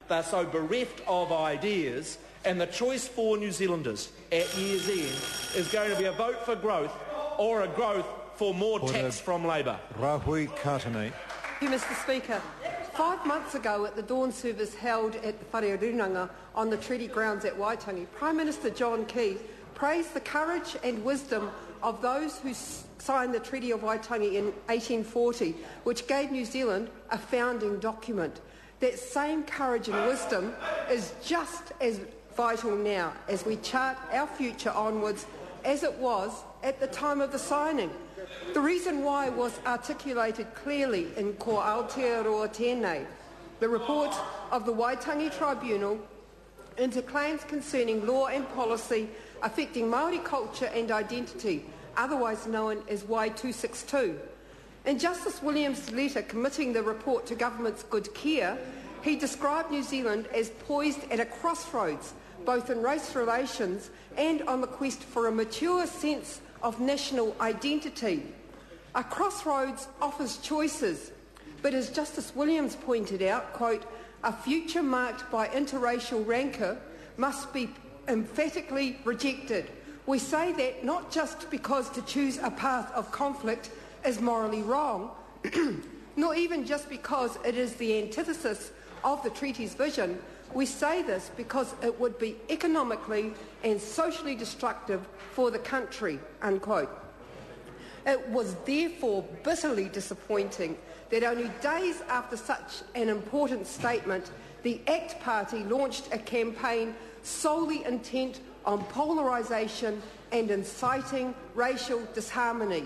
they're so bereft of ideas, and the choice for New Zealanders at year's end is going to be a vote for growth or a growth for more tax from Labour. Rahui Katane. Thank you, Mr Speaker. 5 months ago at the dawn service held at the Wharearunanga on the treaty grounds at Waitangi, Prime Minister John Key praised the courage and wisdom of those who signed the Treaty of Waitangi in 1840, which gave New Zealand a founding document. That same courage and wisdom is just as vital now as we chart our future onwards as it was at the time of the signing. The reason why was articulated clearly in Ko Aotearoa Tēnei, the report of the Waitangi Tribunal into claims concerning law and policy affecting Māori culture and identity, otherwise known as Y262. In Justice Williams' letter committing the report to government's good care, he described New Zealand as poised at a crossroads, both in race relations and on the quest for a mature sense of national identity. A crossroads offers choices, but as Justice Williams pointed out, quote, a future marked by interracial rancour must be emphatically rejected. We say that not just because to choose a path of conflict is morally wrong, nor even just because it is the antithesis of the treaty's vision. We say this because it would be economically and socially destructive for the country, unquote. It was therefore bitterly disappointing that only days after such an important statement, the ACT Party launched a campaign solely intent on polarisation and inciting racial disharmony.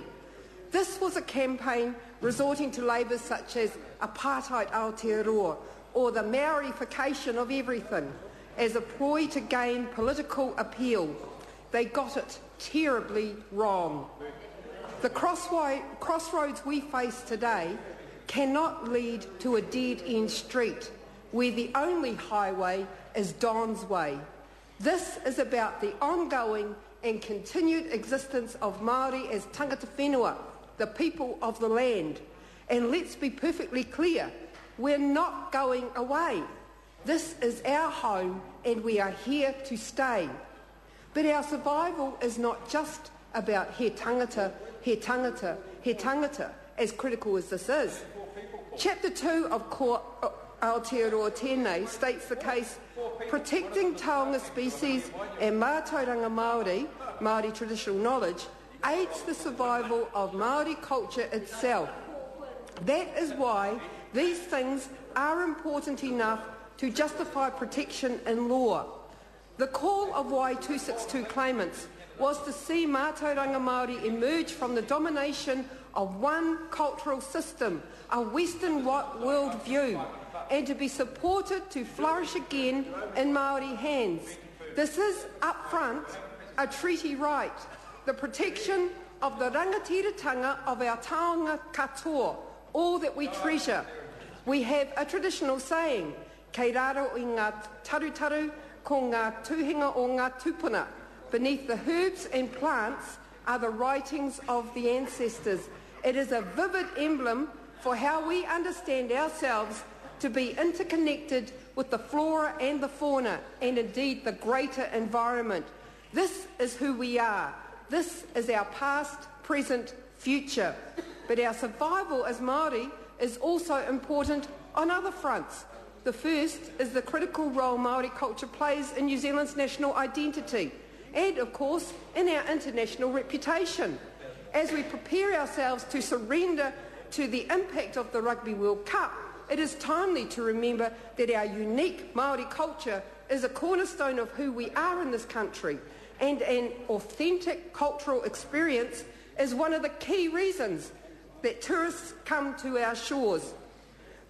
This was a campaign resorting to labels such as apartheid Aotearoa or the Maorification of everything as a ploy to gain political appeal. They got it terribly wrong. The crossroads we face today cannot lead to a dead-end street where the only highway is Don's Way. This is about the ongoing and continued existence of Māori as tangata whenua, the people of the land. And let's be perfectly clear, we're not going away. This is our home and we are here to stay. But our survival is not just about he tangata, he tangata, he tangata, as critical as this is. Chapter 2 of Ko Aotearoa Tēnei states the case protecting taonga species and mātauranga Māori, Māori traditional knowledge, aids the survival of Māori culture itself. That is why these things are important enough to justify protection in law. The call of Y262 claimants was to see Mātauranga Māori emerge from the domination of one cultural system, a Western world view, and to be supported to flourish again in Māori hands. This is, up front, a treaty right, the protection of the rangatiratanga of our taonga katoa, all that we treasure. We have a traditional saying, kei raro i ngā tarutaru ko ngā tuhinga o ngā tupuna. Beneath the herbs and plants are the writings of the ancestors. It is a vivid emblem for how we understand ourselves to be interconnected with the flora and the fauna, and indeed the greater environment. This is who we are. This is our past, present, future. But our survival as Māori is also important on other fronts. The first is the critical role Māori culture plays in New Zealand's national identity and, of course, in our international reputation. As we prepare ourselves to surrender to the impact of the Rugby World Cup, it is timely to remember that our unique Māori culture is a cornerstone of who we are in this country, and an authentic cultural experience is one of the key reasons that tourists come to our shores.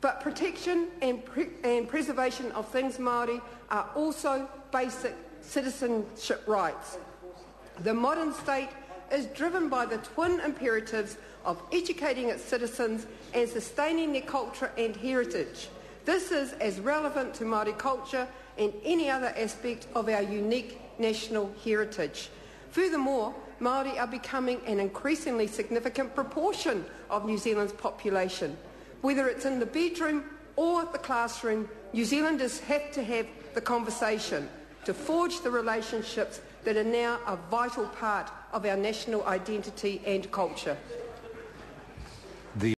But protection and preservation of things Māori are also basic citizenship rights. The modern state is driven by the twin imperatives of educating its citizens and sustaining their culture and heritage. This is as relevant to Māori culture and any other aspect of our unique national heritage. Furthermore, Māori are becoming an increasingly significant proportion of New Zealand's population. Whether it's in the bedroom or the classroom, New Zealanders have to have the conversation to forge the relationships that are now a vital part of our national identity and culture.